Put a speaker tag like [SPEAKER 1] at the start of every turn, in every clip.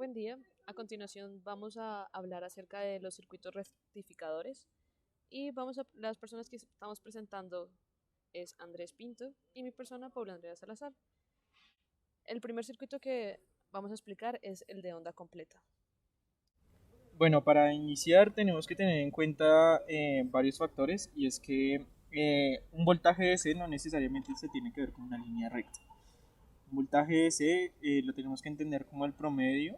[SPEAKER 1] Buen día. A continuación vamos a hablar acerca de los circuitos rectificadores las personas que estamos presentando es Andrés Pinto y mi persona Paula Andrea Salazar. El primer circuito que vamos a explicar es el de onda completa.
[SPEAKER 2] Bueno, para iniciar tenemos que tener en cuenta varios factores y es que un voltaje DC no necesariamente se tiene que ver con una línea recta. Un voltaje DC lo tenemos que entender como el promedio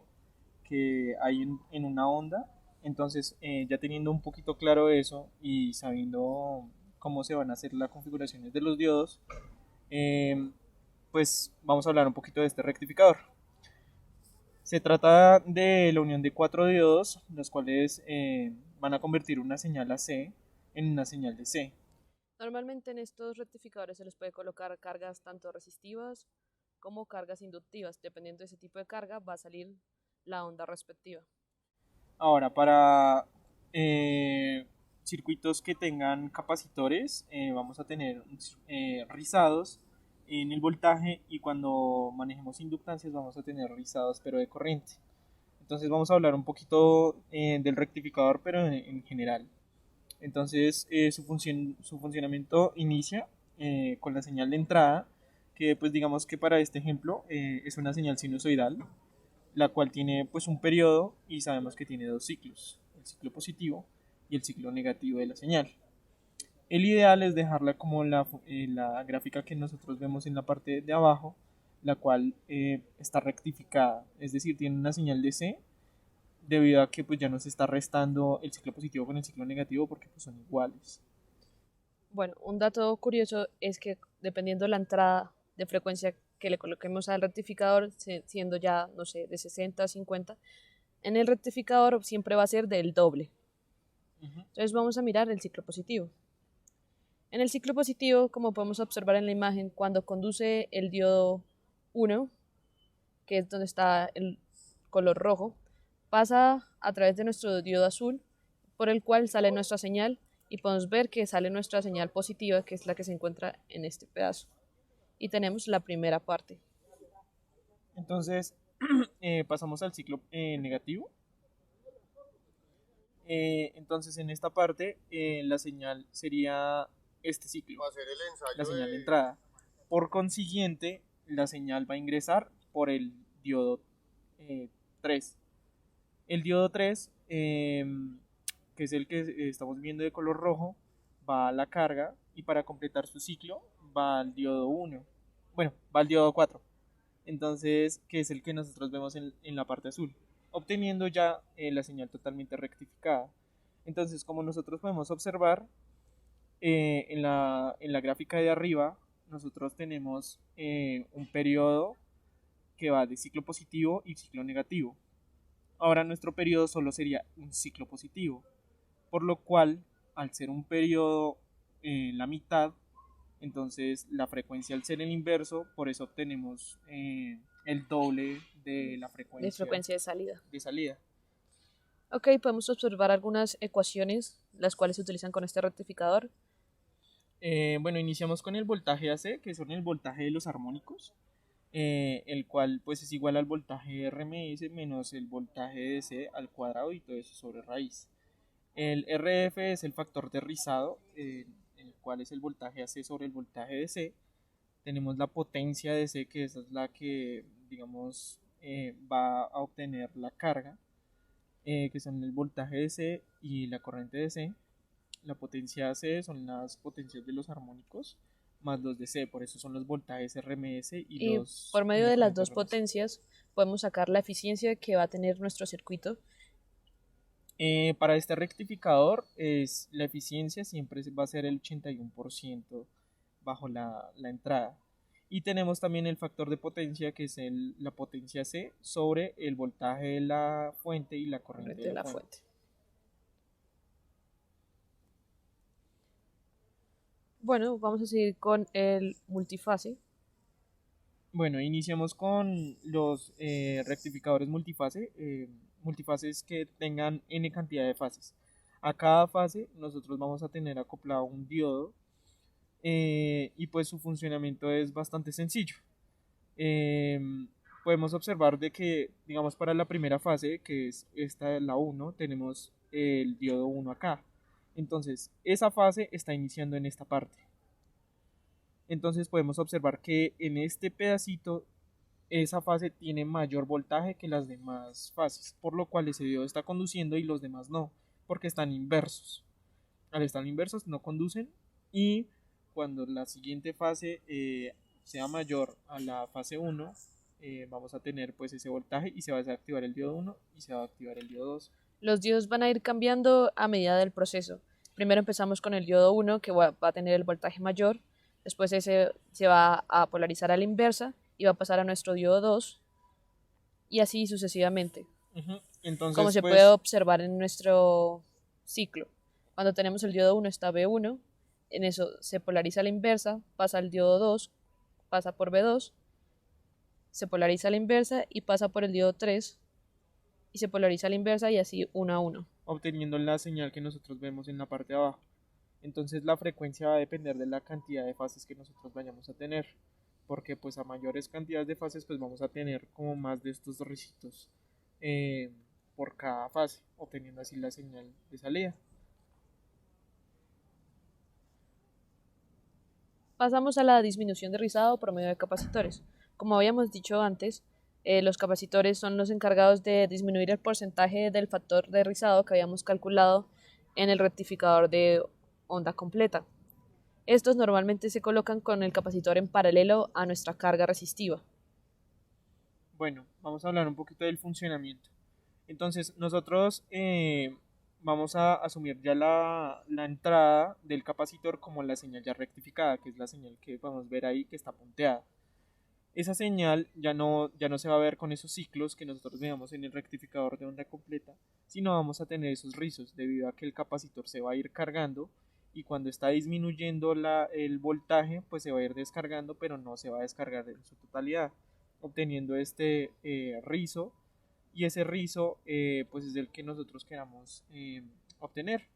[SPEAKER 2] que hay en una onda. Entonces, ya teniendo un poquito claro eso y sabiendo cómo se van a hacer las configuraciones de los diodos, eh, pues vamos a hablar un poquito de este rectificador. Se trata de la unión de cuatro diodos, los cuales van a convertir una señal AC en una señal de C.
[SPEAKER 1] Normalmente en estos rectificadores se les puede colocar cargas tanto resistivas como cargas inductivas. Dependiendo de ese tipo de carga va a salir la onda respectiva.
[SPEAKER 2] Ahora, para circuitos que tengan capacitores, vamos a tener rizados en el voltaje y cuando manejemos inductancias vamos a tener rizados pero de corriente. Entonces vamos a hablar un poquito del rectificador pero en general. Entonces su funcionamiento inicia con la señal de entrada, que pues digamos que para este ejemplo es una señal sinusoidal, la cual tiene pues un periodo y sabemos que tiene dos ciclos, el ciclo positivo y el ciclo negativo de la señal. El ideal es dejarla como la gráfica que nosotros vemos en la parte de abajo, la cual está rectificada, es decir, tiene una señal de C debido a que pues ya no se está restando el ciclo positivo con el ciclo negativo porque pues son iguales.
[SPEAKER 1] Bueno, un dato curioso es que dependiendo de la entrada de frecuencia que le coloquemos al rectificador, siendo ya, no sé, de 60 a 50, en el rectificador siempre va a ser del doble.
[SPEAKER 2] Uh -huh.
[SPEAKER 1] Entonces vamos a mirar el ciclo positivo. En el ciclo positivo, como podemos observar en la imagen, cuando conduce el diodo 1, que es donde está el color rojo, pasa a través de nuestro diodo azul, por el cual sale nuestra señal y podemos ver que sale nuestra señal positiva, que es la que se encuentra en este pedazo. Y tenemos la primera parte.
[SPEAKER 2] Entonces pasamos al ciclo negativo. Entonces en esta parte la señal sería este ciclo, va a ser el ensayo la señal de entrada. Por consiguiente, la señal va a ingresar por el diodo 3. El diodo 3, que es el que estamos viendo de color rojo, va a la carga y para completar su ciclo va al diodo 1. Bueno, va al diodo 4. Entonces, que es el que nosotros vemos en la parte azul, obteniendo ya la señal totalmente rectificada. Entonces, como nosotros podemos observar en la gráfica de arriba, nosotros tenemos un periodo que va de ciclo positivo y ciclo negativo. Ahora nuestro periodo solo sería un ciclo positivo, por lo cual, al ser un periodo en la mitad, entonces la frecuencia al ser el inverso, por eso obtenemos el doble de la
[SPEAKER 1] De
[SPEAKER 2] frecuencia
[SPEAKER 1] frecuencia de salida.
[SPEAKER 2] de salida.
[SPEAKER 1] Ok, podemos observar algunas ecuaciones, las cuales se utilizan con este rectificador.
[SPEAKER 2] Bueno, iniciamos con el voltaje AC, que son el voltaje de los armónicos, el cual pues es igual al voltaje RMS menos el voltaje DC al cuadrado y todo eso sobre raíz. El RF es el factor de rizado, el cual es el voltaje AC sobre el voltaje DC. Tenemos la potencia DC, que esa es la que, digamos, va a obtener la carga, que son el voltaje DC y la corriente DC. La potencia C son las potencias de los armónicos más los de C, por eso son los voltajes RMS
[SPEAKER 1] Y
[SPEAKER 2] y
[SPEAKER 1] por medio
[SPEAKER 2] la
[SPEAKER 1] de las
[SPEAKER 2] corriente
[SPEAKER 1] dos
[SPEAKER 2] RMS.
[SPEAKER 1] potencias podemos sacar la eficiencia que va a tener nuestro circuito.
[SPEAKER 2] Para este rectificador, la eficiencia siempre va a ser el 81% bajo la entrada. Y tenemos también el factor de potencia, que es la potencia C sobre el voltaje de la fuente y la corriente de
[SPEAKER 1] Corriente de
[SPEAKER 2] la
[SPEAKER 1] la
[SPEAKER 2] fuente.
[SPEAKER 1] fuente. Bueno, vamos a seguir con el multifase.
[SPEAKER 2] Bueno, iniciamos con los rectificadores multifase, multifases que tengan n cantidad de fases. A cada fase nosotros vamos a tener acoplado un diodo y pues su funcionamiento es bastante sencillo. Eh, podemos observar de que, digamos, para la primera fase, que es esta, la 1, tenemos el diodo 1 acá. Entonces, esa fase está iniciando en esta parte. Entonces podemos observar que en este pedacito esa fase tiene mayor voltaje que las demás fases, por lo cual ese diodo está conduciendo y los demás no, porque están inversos. Al estar inversos no conducen, y cuando la siguiente fase sea mayor a la fase 1, vamos a tener pues ese voltaje y se va a desactivar el diodo 1 y se va a activar el diodo 2.
[SPEAKER 1] Los diodos van a ir cambiando a medida del proceso. Primero empezamos con el diodo 1, que va a tener el voltaje mayor, después ese se va a polarizar a la inversa y va a pasar a nuestro diodo 2, y así sucesivamente, como
[SPEAKER 2] Entonces,
[SPEAKER 1] se puede
[SPEAKER 2] pues,
[SPEAKER 1] observar en nuestro ciclo. Cuando tenemos el diodo 1 está B1, en eso se polariza a la inversa, pasa al diodo 2, pasa por B2, se polariza a la inversa y pasa por el diodo 3, y se polariza a la inversa, y así 1 a 1.
[SPEAKER 2] obteniendo la señal que nosotros vemos en la parte de abajo. Entonces la frecuencia va a depender de la cantidad de fases que nosotros vayamos a tener, porque pues a mayores cantidades de fases pues vamos a tener como más de estos ricitos por cada fase, obteniendo así la señal de salida.
[SPEAKER 1] Pasamos a la disminución de rizado por medio de capacitores. Como habíamos dicho antes, los capacitores son los encargados de disminuir el porcentaje del factor de rizado que habíamos calculado en el rectificador de onda completa. Estos normalmente se colocan con el capacitor en paralelo a nuestra carga resistiva.
[SPEAKER 2] Bueno, vamos a hablar un poquito del funcionamiento. Entonces nosotros vamos a asumir ya la entrada del capacitor como la señal ya rectificada, que es la señal que podemos ver ahí que está punteada. Esa señal ya no se va a ver con esos ciclos que nosotros veamos en el rectificador de onda completa, sino vamos a tener esos rizos debido a que el capacitor se va a ir cargando, y cuando está disminuyendo el voltaje pues se va a ir descargando, pero no se va a descargar en su totalidad, obteniendo este rizo, y ese rizo pues es el que nosotros queramos obtener.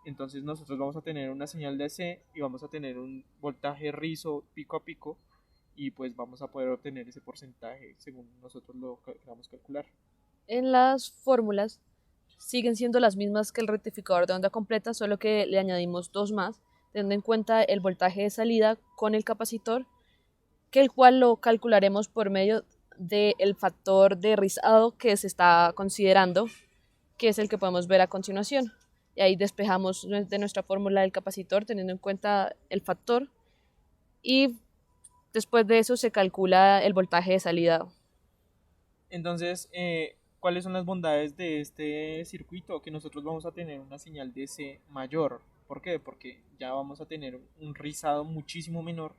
[SPEAKER 2] Entonces nosotros vamos a tener una señal de C y vamos a tener un voltaje rizo pico a pico, y pues vamos a poder obtener ese porcentaje según nosotros lo queramos calcular.
[SPEAKER 1] En las fórmulas siguen siendo las mismas que el rectificador de onda completa, solo que le añadimos dos más, teniendo en cuenta el voltaje de salida con el capacitor, que el cual lo calcularemos por medio del factor de rizado que se está considerando, que es el que podemos ver a continuación. Y ahí despejamos de nuestra fórmula del capacitor teniendo en cuenta el factor, y después de eso se calcula el voltaje de salida.
[SPEAKER 2] Entonces, ¿cuáles son las bondades de este circuito? Que nosotros vamos a tener una señal de C mayor. ¿Por qué? Porque ya vamos a tener un rizado muchísimo menor.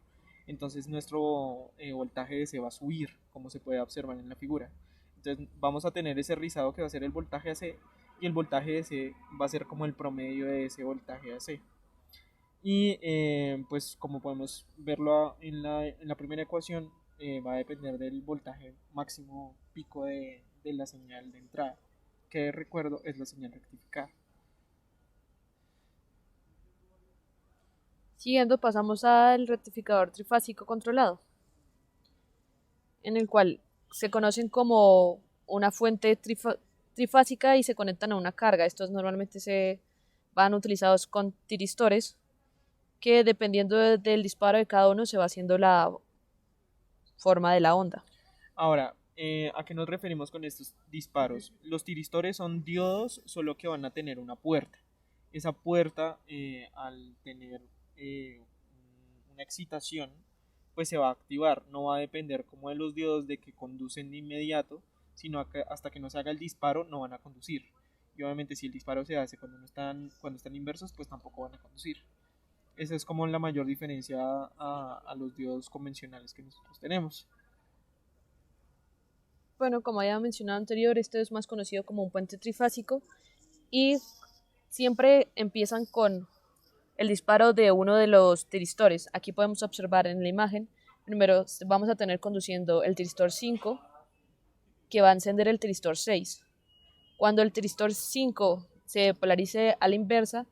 [SPEAKER 2] Entonces nuestro voltaje de C va a subir, como se puede observar en la figura. Entonces vamos a tener ese rizado que va a ser el voltaje AC, y el voltaje de C va a ser como el promedio de ese voltaje AC. Y pues como podemos verlo en la primera ecuación, va a depender del voltaje máximo pico de la señal de entrada, que recuerdo es la señal rectificada.
[SPEAKER 1] Siguiendo, pasamos al rectificador trifásico controlado, en el cual se conocen como una fuente trifásica y se conectan a una carga. Estos normalmente se van utilizados con tiristores, que dependiendo del disparo de cada uno se va haciendo la forma de la onda.
[SPEAKER 2] Ahora, ¿a qué nos referimos con estos disparos? Los tiristores son diodos, solo que van a tener una puerta. Esa puerta, al tener una excitación, pues se va a activar. No va a depender como de los diodos de que conducen de inmediato, sino que hasta que no se haga el disparo no van a conducir. Y obviamente si el disparo se hace cuando están inversos, pues tampoco van a conducir. Esa es como la mayor diferencia a los diodos convencionales que nosotros tenemos.
[SPEAKER 1] Bueno, como había mencionado anterior, este es más conocido como un puente trifásico, y siempre empiezan con el disparo de uno de los tiristores. Aquí podemos observar en la imagen, primero vamos a tener conduciendo el tiristor 5, que va a encender el tiristor 6. Cuando el tiristor 5 se polarice a la inversa,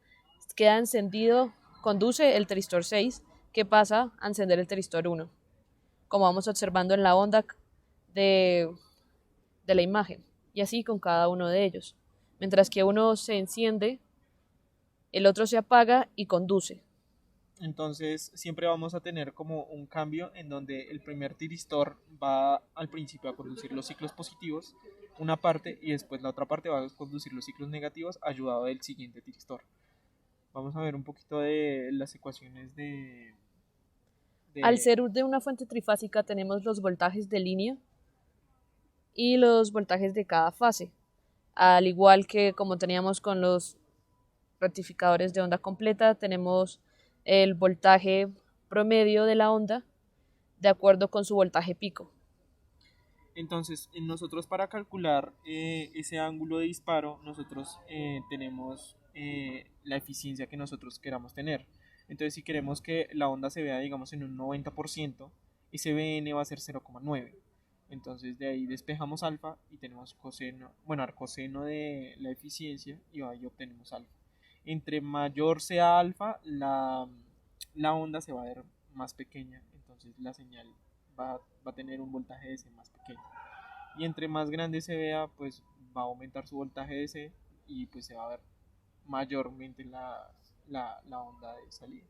[SPEAKER 1] queda encendido, conduce el tiristor 6, que pasa a encender el tiristor 1. Como vamos observando en la onda de, de la imagen, y así con cada uno de ellos. Mientras que uno se enciende, el otro se apaga y conduce.
[SPEAKER 2] Entonces siempre vamos a tener como un cambio en donde el primer tiristor va al principio a conducir los ciclos positivos, una parte, y después la otra parte va a conducir los ciclos negativos ayudado del siguiente tiristor. Vamos a ver un poquito de las ecuaciones
[SPEAKER 1] Al
[SPEAKER 2] de
[SPEAKER 1] ser de una fuente trifásica tenemos los voltajes de línea y los voltajes de cada fase, al igual que como teníamos con los rectificadores de onda completa, tenemos el voltaje promedio de la onda de acuerdo con su voltaje pico.
[SPEAKER 2] Entonces, nosotros para calcular ese ángulo de disparo, nosotros tenemos la eficiencia que nosotros queramos tener. Entonces, si queremos que la onda se vea, digamos, en un 90%, ese BN va a ser 0,9. Entonces, de ahí despejamos alfa y tenemos coseno, bueno, arcoseno de la eficiencia y ahí obtenemos alfa. Entre mayor sea alfa, la onda se va a ver más pequeña, entonces la señal va a tener un voltaje DC más pequeño. Y entre más grande se vea, pues va a aumentar su voltaje DC y pues se va a ver mayormente la onda de salida.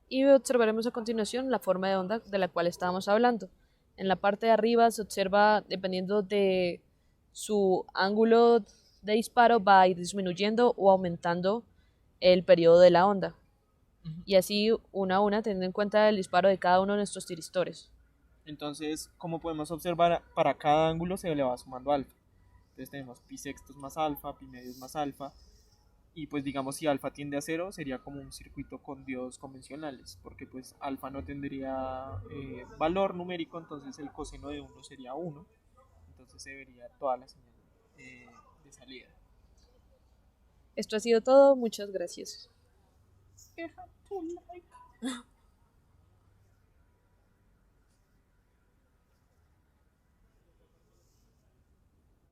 [SPEAKER 1] Y observaremos a continuación la forma de onda de la cual estábamos hablando. En la parte de arriba se observa, dependiendo de su ángulo de disparo, va a ir disminuyendo o aumentando el periodo de la onda. Y así una a una, teniendo en cuenta el disparo de cada uno de nuestros tiristores.
[SPEAKER 2] Entonces, como podemos observar, para cada ángulo se le va sumando alfa. Entonces tenemos pi sextos más alfa, pi medios más alfa. Y pues digamos si alfa tiende a cero sería como un circuito con diodos convencionales, porque pues alfa no tendría valor numérico, entonces el coseno de 1 sería 1, entonces se vería toda la señal de salida.
[SPEAKER 1] Esto ha sido todo, muchas gracias.
[SPEAKER 2] Deja tu like.